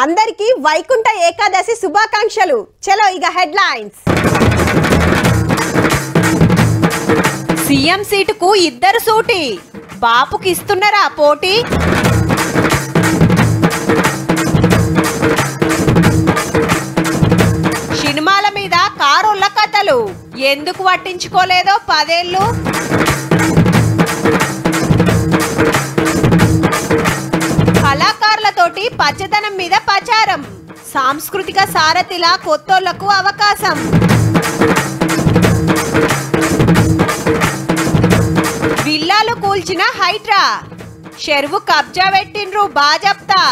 అందరికీ వైకుంఠ ఏకాదశి శుభాకాంక్షలు. చలో ఇక హెడ్లైన్స్. సీఎం సీటుకు ఇద్దరు సూటి, బాపుకి ఇస్తున్నారా పోటీ? సినిమాల మీద కారుళ్ళ కథలు ఎందుకు పట్టించుకోలేదో 10 ఏళ్ళు. కళాకారులతోటి పచ్చదనం మీద ప్రచారం, సాంస్కృతిక సారథిలా కొత్తోళ్లకు అవకాశం. విల్లాలు కూల్చిన హైడ్రా, చెరువు కబ్జా పెట్టిండ్రు బాజప్తా.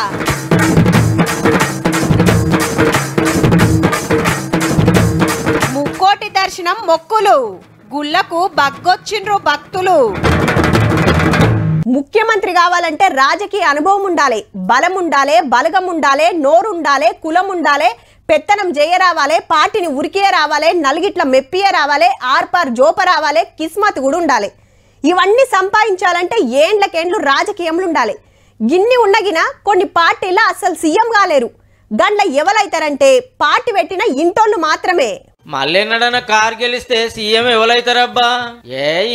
ముక్కోటి దర్శనం మొక్కులు, గుళ్లకు బగ్గొచ్చిండ్రు భక్తులు. ముఖ్యమంత్రి కావాలంటే రాజకీయ అనుభవం ఉండాలి, బలం ఉండాలి, బలగం ఉండాలి, నోరుండాలి, కులం ఉండాలి, పెత్తనం చేయ రావాలి, పార్టీని ఉరికే రావాలి, నలుగిట్ల మెప్పియ రావాలి, ఆర్పార్ జోప రావాలి, కిస్మత్ కూడా ఉండాలి. ఇవన్నీ సంపాదించాలంటే ఏండ్లకేండ్లు రాజకీయంలో ఉండాలి. గిన్ని ఉన్నగిన కొన్ని పార్టీల అసలు సీఎం కాలేరు. గండ్ల ఎవరైతారంటే పార్టీ పెట్టిన ఇంటోళ్ళు మాత్రమే. మళ్ళెన్నడన కార్ గెలిస్తే సీఎం ఎవరైతారబ్బా?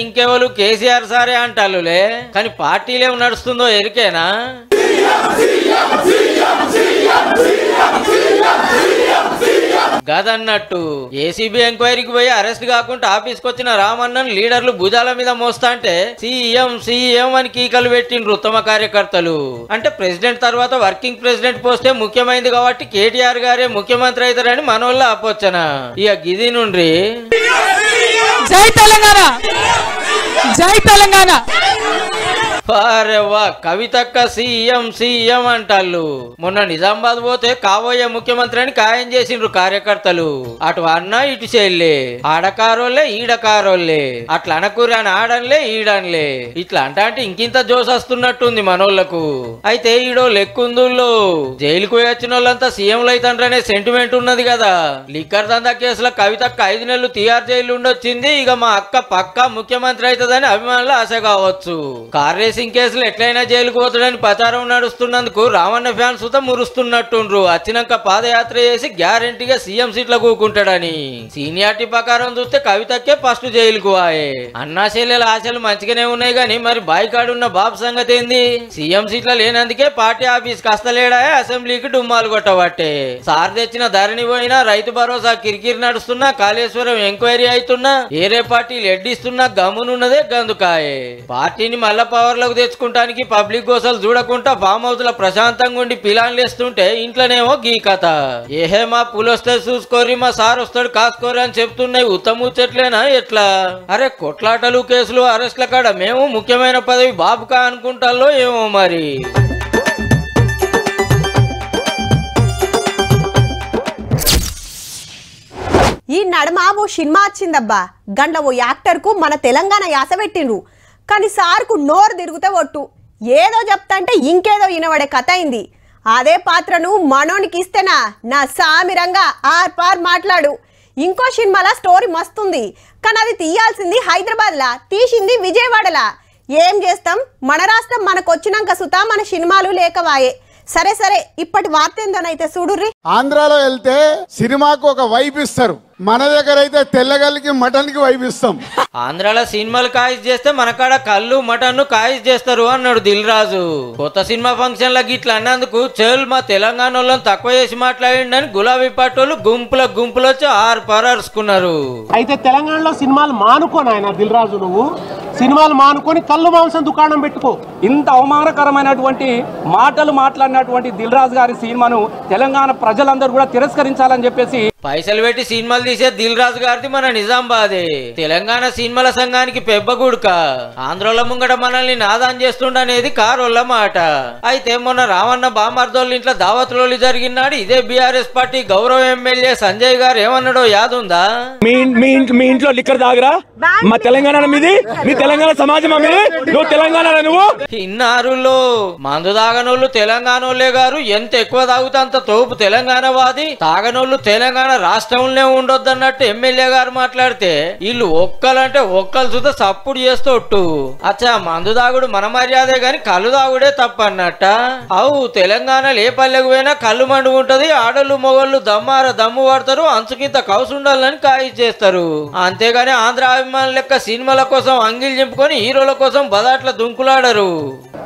ఇంకెవరు కేసీఆర్ సారే అంటారులే, కానీ పార్టీలే నడుస్తుందో ఎరికేనా? గదన్నట్టు ఏసీబీ ఎంక్వైరీకి పోయి అరెస్ట్ కాకుండా ఆఫీస్కి వచ్చిన రామన్నను లీడర్లు భుజాల మీద మోస్తా అంటే సీఎం సీఎం అని కీకలు పెట్టిండ్రు ఉత్తమ కార్యకర్తలు. అంటే ప్రెసిడెంట్ తర్వాత వర్కింగ్ ప్రెసిడెంట్ పోస్టే ముఖ్యమైనది కాబట్టి కేటీఆర్ గారే ముఖ్యమంత్రి అవుతారని మనోళ్ళ ఆపోచన. ఇక గిది నుండి జై తెలంగాణ, జై తెలంగాణ. కవితక్క సీఎం సీఎం అంటాళ్ళు. మొన్న నిజామాబాద్ పోతే కాబోయే ముఖ్యమంత్రి అని ఖాయం చేసిండ్రు కార్యకర్తలు. అటు అన్న ఇటు చెల్లె, ఆడకారోళ్లే ఈడకారోళ్లే, అట్లా అనకూరి అని ఆడన్లే ఈడన్లే. ఇట్లా అంటే ఇంకింత జోస్ వస్తున్నట్టుంది మనోళ్లకు. అయితే ఈడో లెక్కుందుల్లో జైలుకు వచ్చిన వాళ్ళంతా సీఎంలు అవుతాండ్రనే సెంటిమెంట్ ఉన్నది కదా. లిక్కర్ దందా కేసులో కవితక్క 5 నెలలు తిహార్ జైలు ఉండొచ్చింది. ఇక మా అక్క పక్కా ముఖ్యమంత్రి అవుతుందని అభిమానులు ఆశ కావచ్చు. కార్ రేసింగ్ కేసులు ఎట్లయినా జైలుకు పోతాడని ప్రచారం నడుస్తున్నందుకు రామన్న ఫ్యాన్స్ సుత మురుస్తున్నట్టుండ్రు. వచ్చినాక పాదయాత్ర చేసి గ్యారెంటీగా సీఎం సీట్లో కూకుంటాడని. సీనియారిటీ ప్రకారం చూస్తే కవితక్కే ఫస్ట్ జైలుకు వాయే. అన్నా చెల్లెల ఆశలు మంచిగానే ఉన్నాయి గాని మరి బాయికాడున్న బాబు సంగతి ఏంది? సీఎం సీట్లో లేనందుకే పార్టీ ఆఫీస్ కస్తలేడా, అసెంబ్లీకి డుమ్మాలు కొట్టబట్టే. సార్ తెచ్చిన ధరణి పోయినా, రైతు భరోసా కిరికిరి నడుస్తున్నా, కాళేశ్వరం ఎంక్వైరీ అవుతున్నా, ఏరే పార్టీలు ఎడ్డిస్తున్నా గమ్మునున్నదే గందుకాయే. పార్టీని మళ్ళా పవర్లోకి తెచ్చుకుంటానికి పబ్లిక్ గోసలు చూడకుండా ఫామ్ హౌస్ లో ప్రశాంతంగా ఉండి పిలాన్లు వేస్తుంటే ఇంట్లోనేమో గీ కథ. ఏహే మా పులొస్తే చూసుకోరి, మా సార్ వస్తాడు కాసుకోరి అని చెప్తున్నాయి. ఉత్తముచ్చట్లేనా ఎట్లా? అరే కొట్లాటలు కేసులు అరెస్ట్ల కాడ మేము ముఖ్యమైన పదవి బాబుకా అనుకుంటాలో ఏమో మరి. ఈ నడమ ఓ సినిమా వచ్చిందబ్బా. గండ్ల ఓ యాక్టర్ కు మన తెలంగాణ యాస పెట్టిండ్రు. కానీ సార్కు నోరు తిరుగుతే ఒట్టు, ఏదో చెప్తాంటే ఇంకేదో వినబడే కథ అయింది. అదే పాత్రను మనోనికి ఇస్తేనా నా సామిరంగా ఆర్పార్ మాట్లాడు. ఇంకో సినిమాల స్టోరీ మస్తుంది, కానీ అది తీయాల్సింది హైదరాబాద్లా, తీసింది విజయవాడలా. ఏం చేస్తాం, మన రాష్ట్రం మనకు వచ్చినాక సుతా మన సినిమాలు లేకవాయే. సరే సరే, ఇప్పటి వార్త ఏందోనైతే చూడుర్రి. ఆంధ్రాలో వెళ్తే సినిమాకు ఒక వైపు ఇస్తారు, మన దగ్గర అయితే తెల్లగల్లికి మటన్ కి వైపు ఇస్తాం. ఆంధ్రాలో సినిమాలు కాయిస్ చేస్తే మనకాడ కళ్ళు మటన్ కాయిస్ చేస్తారు అన్నాడు దిల్ రాజు. కొత్త సినిమా ఫంక్షన్ లకి ఇట్లా అన్నందుకు చెల్ మా తెలంగాణ వాళ్ళని తక్కువ చేసి మాట్లాడిండని గులాబీ పాటోళ్ళు గుంపులు వచ్చి అరుచుకున్నారు. అయితే తెలంగాణలో సినిమాలు మానుకోను ఆయన దిల్ రాజు, నువ్వు సినిమాలు మానుకొని కళ్ళు మాంసం దుకాణం పెట్టుకో. ఇంత అవమానకరమైనటువంటి మాటలు మాట్లాడినటువంటి దిల్ రాజు గారి సినిమాను తెలంగాణ ప్రజలందరూ కూడా తిరస్కరించాలని చెప్పేసి పైసలు పెట్టి సినిమాలు తీసే దిల్ రాజు గారిది మన నిజామాబాదే. తెలంగాణ సినిమాల సంఘానికి పెబ్బగుడుక. ఆంధ్రోళ్ళ ముంగట మనల్ని నాదాన్ చేస్తుండనేది కారోళ్ళ మాట. అయితే మొన్న రామన్న బామర్దోళ్ళ ఇంట్లో దావత్లోలి జరిగినాడు ఇదే బీఆర్ఎస్ పార్టీ గౌరవ ఎమ్మెల్యే సంజయ్ గారు ఏమన్నాడో యాదుందా? మీ ఇంట్లో లిక్కర్ తాగరా? మా తెలంగాణ మీది, మీ తెలంగాణ సమాజం నువ్వు తెలంగాణ నువ్వు ఇన్నారులో మందు తాగనోళ్ళు తెలంగాణ గారు ఎంత ఎక్కువ తాగుతా అంత తోపు తెలంగాణ వాది, తాగనోళ్ళు తెలంగాణ రాష్ట్రంలో ఉండొద్దన్నట్టు ఎమ్మెల్యే గారు మాట్లాడితే వీళ్ళు ఒక్కలంటే ఒక్కలు చూస్తే సప్పుడు చేస్తోట్టు. అచ్చా మందు దాగుడు మన మర్యాదే గాని కళ్ళు దాగుడే తప్పన్నట్ట. అవు తెలంగాణలో ఏ పల్లెకు పోయినా కళ్ళు మండు ఉంటది. ఆడోళ్ళు మొగోళ్ళు దమ్ము పడతారు, అంచుకింత కౌసు ఉండాలని కాయి చేస్తారు. అంతేగాని ఆంధ్ర అభిమానుల లెక్క సినిమాల కోసం అంగిలు చింపుకొని హీరోల కోసం బదాట్ల దుంకులాడరు.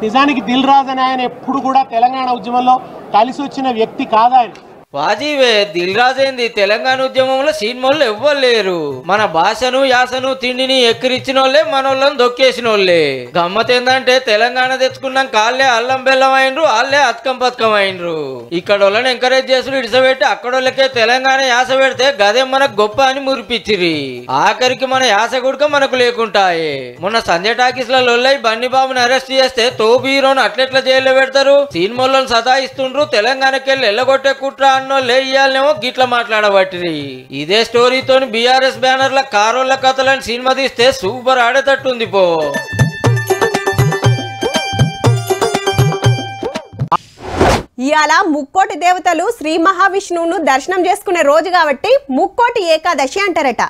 నిజానికి దిల్ రాజు అని ఆయన ఎప్పుడు కూడా తెలంగాణ ఉద్యమంలో కలిసి వచ్చిన వ్యక్తి కాదా ఆయన. వాజీవే దిల్ రాజేంది తెలంగాణ ఉద్యమంలో సినిమాలు ఎవ్వరు లేరు. మన భాషను యాసను తిండిని ఎక్కిరిచ్చిన వాళ్ళే మనోళ్ళని దొక్కేసిన వాళ్ళే. గమ్మత్ ఏందంటే తెలంగాణ తెచ్చుకున్నాం కాళ్ళే అల్లం బెల్లం అయినరు, వాళ్ళే అతకం పథకం అయినరు. ఇక్కడ వాళ్ళని ఎంకరేజ్ చేసుడు ఇడిసబెట్టి అక్కడోళ్ళకే తెలంగాణ యాస పెడితే గదే మనకు గొప్ప అని మురిపిచ్చిరి. ఆఖరికి మన యాస గుడక మనకు లేకుంటాయి. మొన్న సంజయ్ టాకీస్ లో లొల్లై బన్నీ బాబుని అరెస్ట్ చేస్తే తోపు హీరోను అట్లెట్లా జైల్లో పెడతారు. సినిమాలను సతాయిస్తుండ్రు. తెలంగాణకెళ్ళి ఎల్లగొట్టే కుట్ర లేయాలనేమో గిట్ల మాట్లాడబట్టి. ఇదే స్టోరీతో బీఆర్ఎస్ బ్యానర్ల కారోళ్ళ కథలని సినిమా తీస్తే సూపర్ ఆడేటట్టుంది పో. ఇవాళ ముక్కోటి దేవతలు శ్రీ మహావిష్ణువును దర్శనం చేసుకునే రోజు కాబట్టి ముక్కోటి ఏకాదశి అంటారట.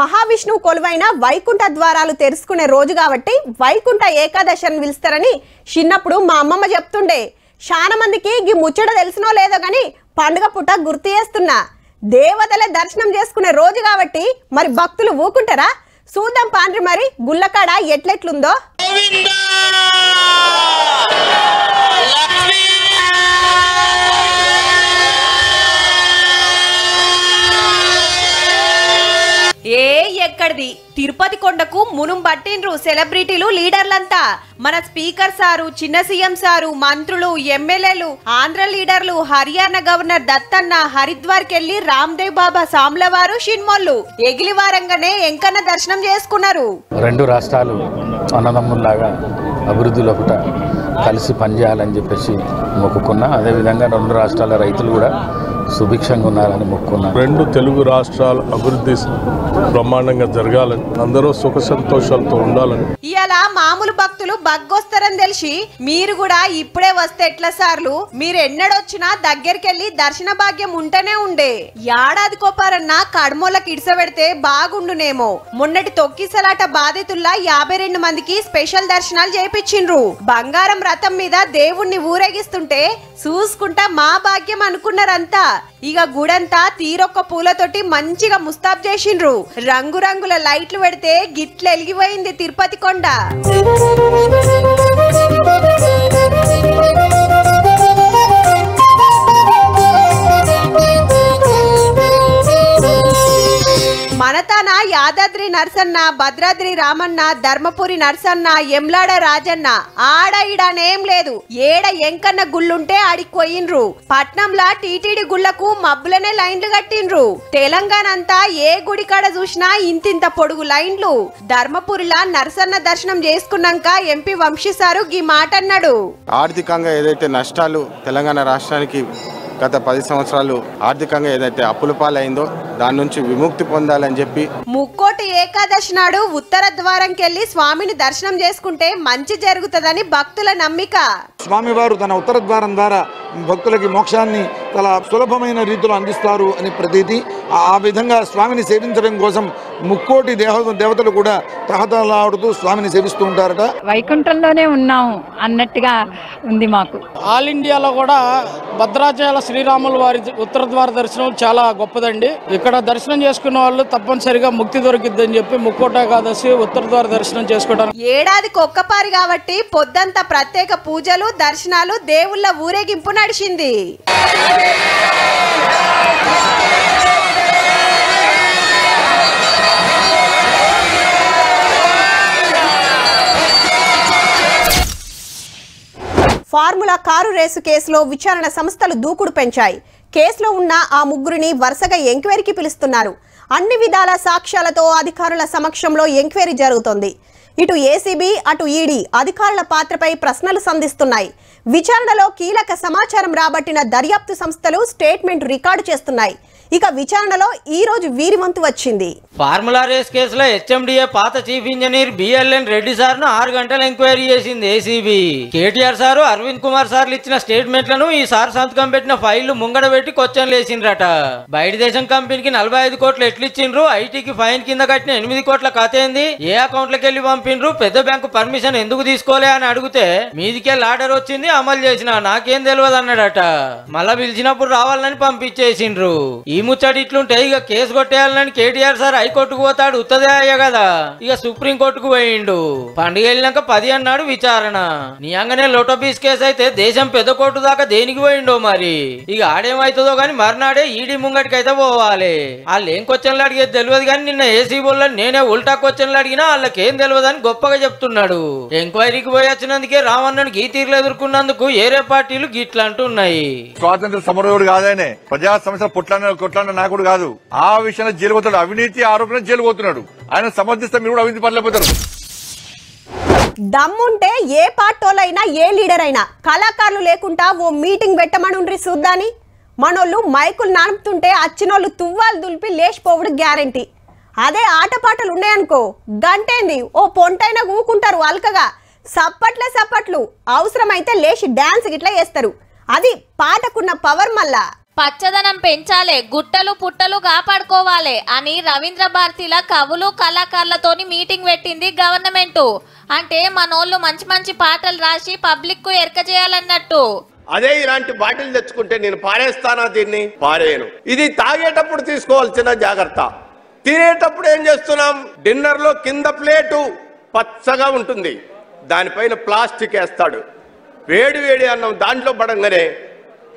మహావిష్ణువు కొలువైన వైకుంఠ ద్వారాలు తెరుచుకునే రోజు కాబట్టి వైకుంఠ ఏకాదశి అని పిలుస్తారని చిన్నప్పుడు మా అమ్మమ్మ చెప్తుండే. చాలా మందికి ఈ ముచ్చట తెలిసినో లేదో గాని పండుగ పుట్ట గుర్తు చేస్తున్నా. దేవతలే దర్శనం చేసుకునే రోజు కాబట్టి మరి భక్తులు ఊకుంటారా? చూద్దాం పాండ్రి మరి గుళ్ళకాడ ఎట్లెట్లుందో. ఎక్కడిది తిరుపతి కొండకు మునుం పట్టిండ్రు సెలబ్రిటీలు లీడర్లంతా. మన స్పీకర్ సారు, చిన్న సీఎం సారు, మంత్రులు, ఎమ్మెల్యేలు, ఆంధ్ర లీడర్లు, హర్యానా గవర్నర్ దత్తన్న హరిద్వార్ కెళ్లి రామ్దేవ్ బాబా సామ్లవారు షిన్మోళ్ళు ఎగిలివారంగానే ఎంకన్న దర్శనం చేసుకున్నారు. రెండు రాష్ట్రాలు అన్నదమ్ముల్లాగా అభివృద్ధిలో ఒకట కలిసి పనిచేయాలని చెప్పేసి మొక్కుకున్నా. అదేవిధంగా రెండు రాష్ట్రాల రైతులు కూడా సుభిక్షంగా ఉన్నారని మొక్కుకున్నారు. రెండు తెలుగు రాష్ట్రాల అభివృద్ధి బ్రహ్మాండంగా జరగాలని, అందరూ సుఖ సంతోషాలతో ఉండాలని. ఇవాళ మామూలు భక్తులు బగ్గొస్తారని తెలిసి మీరు కూడా ఇప్పుడే వస్తే ఎట్లా సార్లు? మీరు ఎన్నడొచ్చినా దగ్గరికెళ్ళి దర్శన భాగ్యం ఉంటేనే ఉండే. ఏడాదికోపారన్నా కడమోళ్ళకి ఇడిసబెడితే బాగుండునేమో. మొన్నటి తొక్కిసలాట బాధితుల్లా 52 మందికి స్పెషల్ దర్శనాలు చేయించిండ్రు. బంగారం రథం మీద దేవుణ్ణి ఊరేగిస్తుంటే చూసుకుంటా మా భాగ్యం అనుకున్నారంతా. ఇక గుడంతా తీరొక్క పూలతోటి మంచిగా ముస్తాబ్ చేసిండ్రు. రంగురంగుల లైట్లు పెడితే గిట్ల ఎలిగిపోయింది తిరుపతి కొండ. మనతాన యాదాద్రి నర్సన్న, భద్రాద్రి రామన్న, ధర్మపురి నర్సన్న, ఎంలాడ రాజన్న ఆడ ఈడనేం లేదు. ఏడ ఎంకన్న గుళ్ళుంటే ఆడికి పోయిండ్రు. పట్నంలా టీటీడీ గుళ్లకు మబ్బులనే లైన్లు కట్టిండ్రు. తెలంగాణ అంతా ఏ గుడి కాడ చూసినా ఇంతింత పొడుగు లైన్లు. ధర్మపురిలా నర్సన్న దర్శనం చేసుకున్నాక ఎంపీ వంశీసారు గీ మాట అన్నాడు. ఆర్థికంగా ఏదైతే నష్టాలు తెలంగాణ రాష్ట్రానికి గత 10 సంవత్సరాలు ఆర్థికంగా ఏదైతే అప్పుల పాలైందో దాని నుంచి విముక్తి పొందాలని చెప్పి ముక్కోటి ఏకాదశి నాడు ఉత్తర ద్వారంకెళ్లి స్వామిని దర్శనం చేసుకుంటే మంచి జరుగుతుందని భక్తుల నమ్మిక. స్వామివారు తన ఉత్తర ద్వారం ద్వారా భక్తులకి మోక్షాన్ని చాలా సులభమైన రీతిలో అందిస్తారు అని ప్రతీతి. ఆ విధంగా స్వామిని సేవించడం కోసం ముక్కోటి దేవతలు కూడా తహతలాడుతూ స్వామిని సేవిస్తూ ఉంటారట. వైకుంఠంలోనే ఉన్నాము అన్నట్టుగా ఉంది మాకు. ఆల్ ఇండియాలో కూడా భద్రాచల శ్రీరాముల వారి ఉత్తర ద్వార దర్శనం చాలా గొప్పదండి. ఇక్కడ దర్శనం చేసుకున్న వాళ్ళు తప్పనిసరిగా ముక్తి దొరికిద్దని చెప్పి ముక్కోటి ఏకాదశి ఉత్తర ద్వార దర్శనం చేసుకోవడం. ఏడాదికి ఒక్కపారి కాబట్టి పొద్దంతా ప్రత్యేక పూజలు, దర్శనాలు, దేవుళ్ళ ఊరేగింపు నడిచింది. ఫార్ములా కారు రేసు కేసులో విచారణ సంస్థలు దూకుడు పెంచాయి. కేసులో ఉన్న ఆ ముగ్గురిని వరుసగా ఎంక్వైరీకి పిలుస్తున్నారు. అన్ని విధాల సాక్ష్యాలతో అధికారుల సమక్షంలో ఎంక్వైరీ జరుగుతోంది. ఇటు ఏసీబీ అటు ఈడీ అధికారుల పాత్రపై ప్రశ్నలు సంధిస్తున్నాయి. విచారణలో కీలక సమాచారం రాబట్టిన దర్యాప్తు సంస్థలు స్టేట్మెంట్ రికార్డు చేస్తున్నాయి. ఇక విచారణలో ఈ రోజు వీరి వంతు వచ్చింది. ఫార్ములా రేస్ కేసులో హెచ్ఎండిఏ పాత chief engineer BLN Reddy sir ను 6 గంటలు ఎంక్వైరీ చేసింది ఏసీబీ. కేటీఆర్ సారు అరవింద్ కుమార్ సార్లు ఇచ్చిన స్టేట్మెంట్లను ఈ సార్ సంతకం పెట్టిన ఫైళ్లు ముంగడ పెట్టి క్వశ్చన్లు వేసిండ్రట. బయట దేశం కంపెనీకి 45 కోట్లు ఎట్లిచ్చిండ్రు, ఐటీకి ఫైన్ కింద కట్టిన 8 కోట్ల కథ ఏంది, ఏ అకౌంట్లకి వెళ్ళి పంపిండ్రు, పెద్ద బ్యాంకు పర్మిషన్ ఎందుకు తీసుకోలే అని అడిగితే మీదికెళ్ళి ఆర్డర్ వచ్చింది అమలు చేసిన నాకేం తెలియదు అన్నాడట. మళ్ళా పిలిచినప్పుడు రావాలని పంపించేసిండ్రు. ఈ ముచ్చటి ఇట్లుంటే ఇక కేసు కొట్టేయాలని కేటీఆర్ సార్ హైకోర్టుకు పోతాడు, ఉత్తదే అయ్య కదా. ఇక సుప్రీం కోర్టుకు పోయిండు. పండుగ వెళ్ళినాక 10 అన్నాడు విచారణ. నియంగానే లోటోపీస్ కేసు అయితే దేశం పెద్ద కోర్టు దాకా దేనికి పోయిండో మరి. ఇక ఆడేమవుతుందో గాని మర్నాడే ఈడీ ముంగటికి అయితే పోవాలి. వాళ్ళు ఏం క్వశ్చన్లు అడిగేది తెలియదు కానీ నిన్న ఏసీ బోల్లో నేనే ఉల్టా క్వశ్చన్లు అడిగినా వాళ్ళకేం తెలియదు అని గొప్పగా చెప్తున్నాడు. ఎంక్వైరీకి పోయి వచ్చినందుకే రామన్నను గీతీర్లు ఎదుర్కొన్నందుకు ఏరే పార్టీలు గిట్లా అంటున్నాయి. స్వాతంత్ర సమరయోధుడు కాదనే, ప్రజా సమస్యల కొట్లాడిన నాయకుడు కాదు. ఆ విషయంలో జైలు పోతాడు, అవినీతి ఆరోపణ జైలు పోతున్నాడు. ఆయన సమర్థిస్తే మీరు కూడా అవినీతి పడలేకపోతారు. దమ్ముంటే ఏ పార్టీలైనా ఏ లీడర్ అయినా కళాకారులు లేకుండా ఓ మీటింగ్ పెట్టమనుండ్రి చూద్దాని. మనోళ్ళు మైకులు నడుపుతుంటే అచ్చినోళ్ళు తువ్వాలు దులిపి లేచిపోవుడు గ్యారంటీ. అదే ఆటపాటలు ఉన్నాయనుకో గంటేంది ఓ పొంటైనా ఊకుంటారు అల్కగా. సప్పట్లు అవసరమైతే లేచి డాన్స్ గిట్లా చేస్తారు. అది పాటకున్న పవర్. మళ్ళా పచ్చదనం పెంచాలే, గుట్టలు పుట్టలు కాపాడుకోవాలి అని రవీంద్ర భారతిల కవులు కళాకారులతోని మీటింగ్ పెట్టింది గవర్నమెంట్. అంటే మనోళ్ళు మంచి మంచి పాటలు రాసి పబ్లిక్ కు ఎరక చేయాలన్నట్టు. అదే ఇలాంటి బాటిల్ తెచ్చుకుంటే నేను పారేస్తానా, దీన్ని పారేయను. ఇది తాగేటప్పుడు తీసుకోవాల్సిన జాగ్రత్త. తినేటప్పుడు ఏం చేస్తున్నాం, డిన్నర్ లో కింద ప్లేటు పచ్చగా ఉంటుంది, దానిపైన ప్లాస్టిక్ వేస్తాడు. వేడి అన్నం దాంట్లో పడంగానే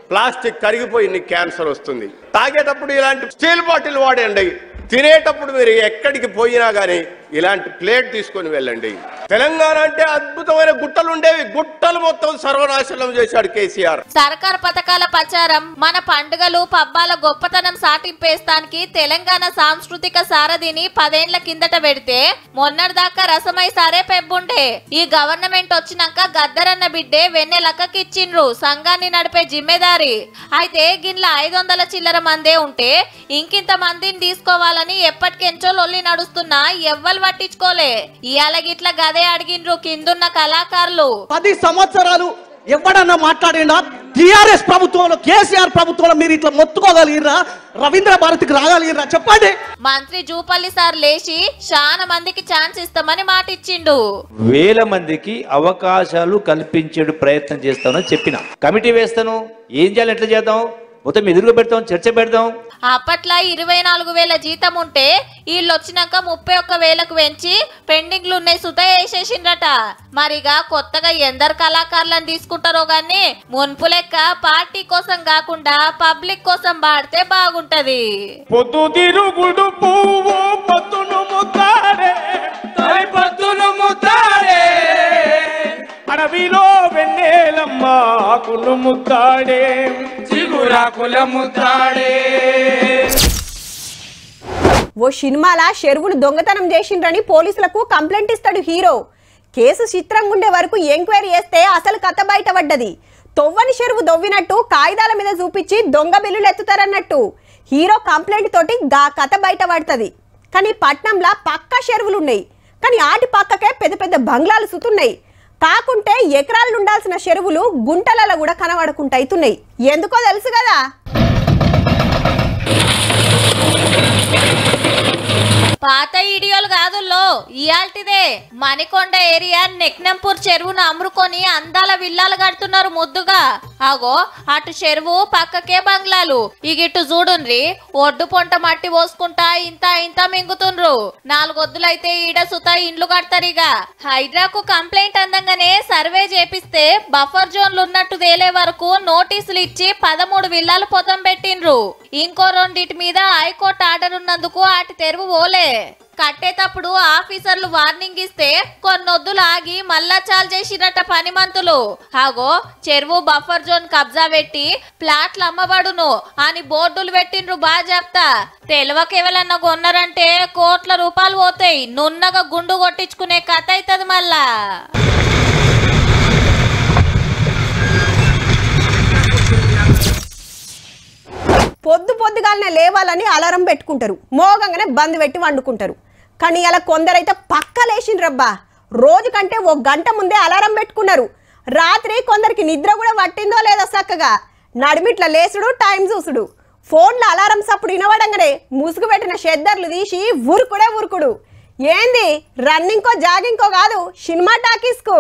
ప్లాస్టిక్ కరిగిపోయి నీకు క్యాన్సర్ వస్తుంది. తాగేటప్పుడు ఇలాంటి స్టీల్ బాటిల్ వాడండి. తినేటప్పుడు మీరు ఎక్కడికి పోయినా గానీ ఇలాంటి ప్లేట్ తీసుకొని వెళ్ళండి. తెలంగాణ అంటే అద్భుతమైన గుట్టలు ఉండేవి, గుట్టలు మొత్తం సర్వనాశనం చేశాడు కేసీఆర్. సర్కార్ పథకాల ప్రచారం, మన పండుగలు పబ్బాల గొప్పతనం సాటింపేస్తానికి తెలంగాణ సాంస్కృతిక సారథిని 10 ఏళ్ల కిందట పెడితే మొన్నటిదాకా రసమై సారే పెబ్బుండే. ఈ గవర్నమెంట్ వచ్చినాక గద్దరన్న బిడ్డే వెన్నెలక్కకిచ్చిండ్రు సంఘాన్ని నడిపే జిమ్మేదారి. అయితే గిన్ల 500 చిల్లర మందే ఉంటే ఇంకింత మందిని తీసుకోవాలని ఎప్పటికెంచో లొల్లి నడుస్తున్నా ఎవ్వరు పట్టించుకోలే. ఇయాల గిట్ల గదే అడిగిండ్రు కిందున్న కళాకారులు. 10 సంవత్సరాలు ఎవడన్నా మాట్లాడినా టిఆర్ఎస్ ప్రభుత్వంలో కేసీఆర్ ప్రభుత్వంలో మీరు ఇట్లా మొత్తుకోగలిగిరా, రవీంద్ర భారతికి రాగలిగిరా చెప్పండి. మంత్రి జూపల్లి సార్ లేచి చాలా మందికి ఛాన్స్ ఇస్తామని మాట ఇచ్చిండు. వేల మందికి అవకాశాలు కల్పించే ప్రయత్నం చేస్తామని చెప్పిన. కమిటీ వేస్తాను, ఏం చేయాలి, ఎట్లా చేద్దాం, మొత్తం ఎదురుగా పెడతాం, చర్చ పెడదాం. అప్పట్లో 24,000 జీతం ఉంటే వీళ్ళు వచ్చినాక 31,000కు పెంచి పెండింగ్లు ఉన్నాయి సుత వేసేసిండ్రట. మరిగా కొత్తగా ఎందరు కళాకారులను తీసుకుంటారో గానీ మున్పు లెక్క పార్టీ కోసం కాకుండా పబ్లిక్ కోసం పాడితే బాగుంటది. పొద్దు తిరుగుడు పువ్వు పొద్దును ముద్దాడే, పొద్దును ముద్దాడే, అడవిలో వెన్నెలమ్మ ఆకులు ముద్దాడే, చిగురాకుల ముద్దాడే. ఓ సినిమాల చెరువును దొంగతనం చేసిండ్రని పోలీసులకు కంప్లైంట్ ఇస్తాడు హీరో. కేసు చిత్రంగుండే వరకు ఎంక్వైరీ చేస్తే అసలు కథ బయటపడ్డది. తొవ్వని చెరువు దొవ్వినట్టు కాగితాల మీద చూపించి దొంగ బిల్లులు ఎత్తుతారన్నట్టు హీరో కంప్లైంట్ తోటి గా కథ బయటపడుతుంది. కానీ పట్నంలో పక్కా చెరువులు ఉన్నాయి, కానీ ఆటి పక్కకే పెద్ద పెద్ద బంగ్లాలు సుతున్నాయి. కాకుంటే ఎకరాలు ఉండాల్సిన చెరువులు గుంటలలో కూడా కనబడకుండా అవుతున్నాయి. ఎందుకో తెలుసు కదా. పాత వీడియోలు కాదుల్లో ఇయాల్టిదే. మణికొండ ఏరియా నెక్నంపూర్ చెరువును అమ్ముకొని అందాల విల్లాలు కడుతున్నారు ముద్దుగా. అగో అటు చెరువు పక్కకే బంగ్లాలు. ఇగిట్టు చూడుండ్రి, ఒడ్డు పొంట మట్టి పోసుకుంటా ఇంత మింగుతుండ్రు. 4 వద్దులైతే ఈడ సుత ఇండ్లు కడతారిగా. హైడ్రాకు కంప్లైంట్ అందంగానే సర్వే చేపిస్తే బఫర్ జోన్లు ఉన్నట్టు తేలే వరకు నోటీసులు ఇచ్చి 13 విల్లాలు పొతం పెట్టిండ్రు. ఇంకో 2 మీద హైకోర్టు ఆర్డర్ ఉన్నందుకు అటు తెరువు పోలే. కట్టేటప్పుడు ఆఫీసర్లు వార్నింగ్ ఇస్తే కొన్నొద్దులు ఆగి మళ్ళా చాలు చేసిరట పనిమంతులు. ఆగో చెరువు బఫర్ జోన్ కబ్జా పెట్టి ప్లాట్లు అమ్మబడును అని బోర్డులు పెట్టిండ్రు. బాజాప్తా తెలవకెవలన్నా కొన్నారంటే కోట్ల రూపాయలు పోతాయి. నున్నగా గుండు కొట్టించుకునే కథ అవుతుంది మళ్ళా. పొద్దుగాలనే లేవాలని అలారం పెట్టుకుంటారు, మోగంగానే బంద్ పెట్టి వండుకుంటారు. కానీ అలా కొందరైతే పక్క లేచిండ్రబ్బా, రోజు కంటే 1 గంట ముందే అలారం పెట్టుకున్నారు. రాత్రి కొందరికి నిద్ర కూడా పట్టిందో లేదో చక్కగా నడిమిట్ల లేసుడు, టైం చూసుడు. ఫోన్లో అలారం సప్పుడు వినవడంగానే ముసుగు పెట్టిన షెద్దర్లు తీసి ఉరుకుడు. ఏంది రన్నింగ్ కో జాగింగ్ కో కాదు, సినిమా టాకీస్ కు.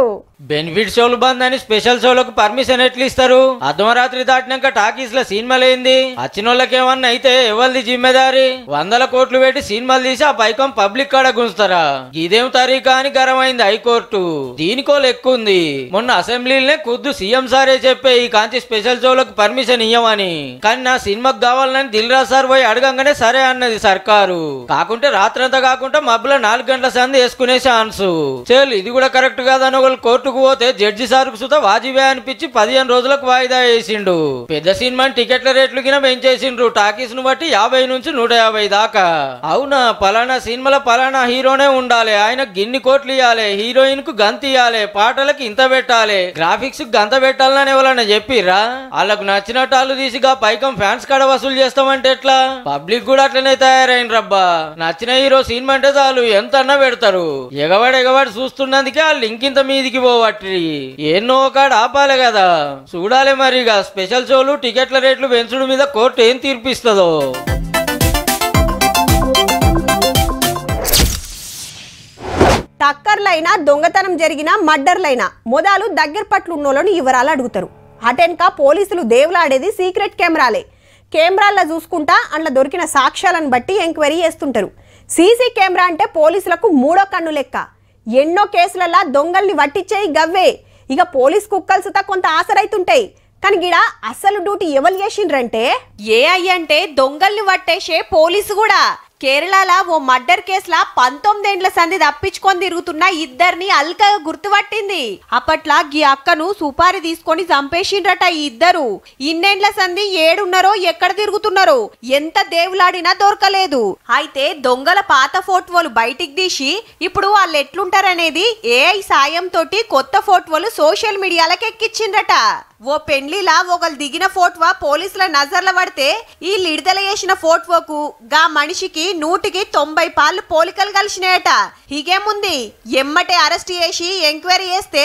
బెనిఫిట్ షోలు బంద్ అని స్పెషల్ షోలకు పర్మిషన్ ఎట్లు ఇస్తారు? అర్ధరాత్రి దాటినాక టాకీస్ లో సినిమాలు ఏంది? వచ్చిన వాళ్ళకి ఏమన్నా అయితే ఎవరిది జిమ్మెదారి? 100 కోట్లు పెట్టి సినిమాలు తీసి ఆ పైకం పబ్లిక్ కాడ గుంచుతారా? ఇదేం తరీకా అని గరమైంది హైకోర్టు. దీనికో లెక్క ఉంది. మొన్న అసెంబ్లీలోనే ఖుద్దు సీఎం సారే చెప్పే ఈ కాంచి స్పెషల్ షోలకు పర్మిషన్ ఇయ్యమని. కానీ నా సినిమాకు కావాలని దిల్ రాజు సార్ పోయి అడగంగానే సరే అన్నది సర్కారు. కాకుంటే రాత్రంతా కాకుండా మబ్బులో 4 గంటల సంది వేసుకునే ఛాన్స్. చేలు ఇది కూడా కరెక్ట్ కాదని ఒకళ్ళు కోర్టుకు పోతే జడ్జి సార్కు సుత వాజిబే అనిపించి 15 రోజులకు వాయిదా వేసిండు. పెద్ద సినిమా టికెట్ల రేట్లు కింద పెంచేసిండ్రు. టాకీస్ ను బట్టి 50 నుంచి 150 దాకా. అవునా, పలానా సినిమాలో పలానా హీరోనే ఉండాలి, ఆయన గిన్ని కోట్లు ఇవ్వాలి, హీరోయిన్ కు గంత ఇవ్వాలి, పాటలకు ఇంత పెట్టాలి, గ్రాఫిక్స్ గంత పెట్టాలని ఎవరన్నా చెప్పిర్రా? వాళ్ళకు నచ్చినట్టు వాళ్ళు తీసిగా పైకం ఫ్యాన్స్ కాడ వసూలు చేస్తామంటే ఎట్లా? పబ్లిక్ కూడా అట్లనే తయారైన రబ్బా. నచ్చిన హీరో సినిమా అంటే చాలు ఎంత అన్నా పెడతారు. ఎగవాడు చూస్తున్నందుకే వాళ్ళు ఇంకింత మీదికి పోవట్టి ఎన్నో కాడ ఆపాలి కదా. చూడాలి మరిగా స్పెషల్ షోలు టికెట్ల రేట్లు పెంచుడు మీద కోర్టు ఏం తీర్పిస్తుందో. టక్కర్లైనా దొంగతనం జరిగిన మర్డర్లైనా మొదలు దగ్గర పట్లు ఉన్నోళ్ళని వివరాలు అడుగుతారు. అటెన్కా పోలీసులు దేవులాడేది సీక్రెట్ కెమెరాలే. కెమెరాల్లో చూసుకుంటా అందులో దొరికిన సాక్ష్యాలను బట్టి ఎంక్వైరీ చేస్తుంటారు. సీసీ కెమెరా అంటే పోలీసులకు 3వ కన్ను లెక్క. ఎన్నో కేసులలో దొంగల్ని వట్టించేయి గవ్వే. ఇక పోలీస్ కుక్కలు సుతా కొంత ఆసరైతుంటాయి. కానీ గిడ అసలు డ్యూటీ ఎవరు చేసిండ్రంటే ఏఐ అంటే దొంగల్ని వట్టేసే పోలీసు కూడా. కేరళలో ఓ మర్డర్ కేసులా 19 ఏండ్ల సంధి తప్పించుకొని తిరుగుతున్న ఇద్దరిని అల్కగా గుర్తుపట్టింది. అప్పట్లా గీ అక్కను సుపారి తీసుకొని చంపేసిండ్రట ఈ ఇద్దరు. ఇన్నేండ్ల సంధి ఏడున్నారో ఎక్కడ తిరుగుతున్నారో ఎంత దేవులాడినా దొరకలేదు. అయితే దొంగల పాత ఫోటోలు బయటికి తీసి ఇప్పుడు వాళ్ళు ఎట్లుంటారనేది ఏఐ సాయం తోటి కొత్త ఫోటోలు సోషల్ మీడియాలకు ఎక్కించిండ్రట. ఓ పెండ్లిలా ఒకళ్ళు దిగిన ఫోటో పోలీసుల నజర్ల పడితే ఈ విడుదల చేసిన ఫోటోకు గా మనిషికి 190 పాళ్ళు పోలికలు కలిసినాయట. ఇగేముంది, ఎమ్మటే అరెస్ట్ చేసి ఎంక్వైరీ చేస్తే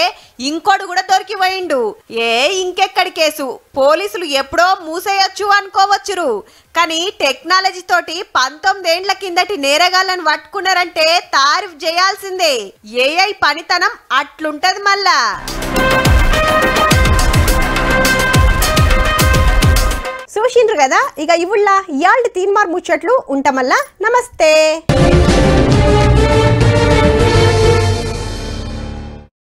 ఇంకోడు కూడా దొరికిపోయిండు. ఇంకెక్కడి కేసు, పోలీసులు ఎప్పుడో మూసేయొచ్చు అనుకోవచ్చురు. కానీ టెక్నాలజీ తోటి 19 ఏండ్ల కిందటి నేరగాళ్ళని పట్టుకున్నారంటే తారీఫ్ చేయాల్సిందే. ఏఐ పనితనం అట్లుంటది మళ్ళా. చూసిండ్రు కదా, ఇక ఇవుళ్ళ ఇయాల్టి తీన్మార్ ముచ్చట్లు ఉంటామల్లా. నమస్తే.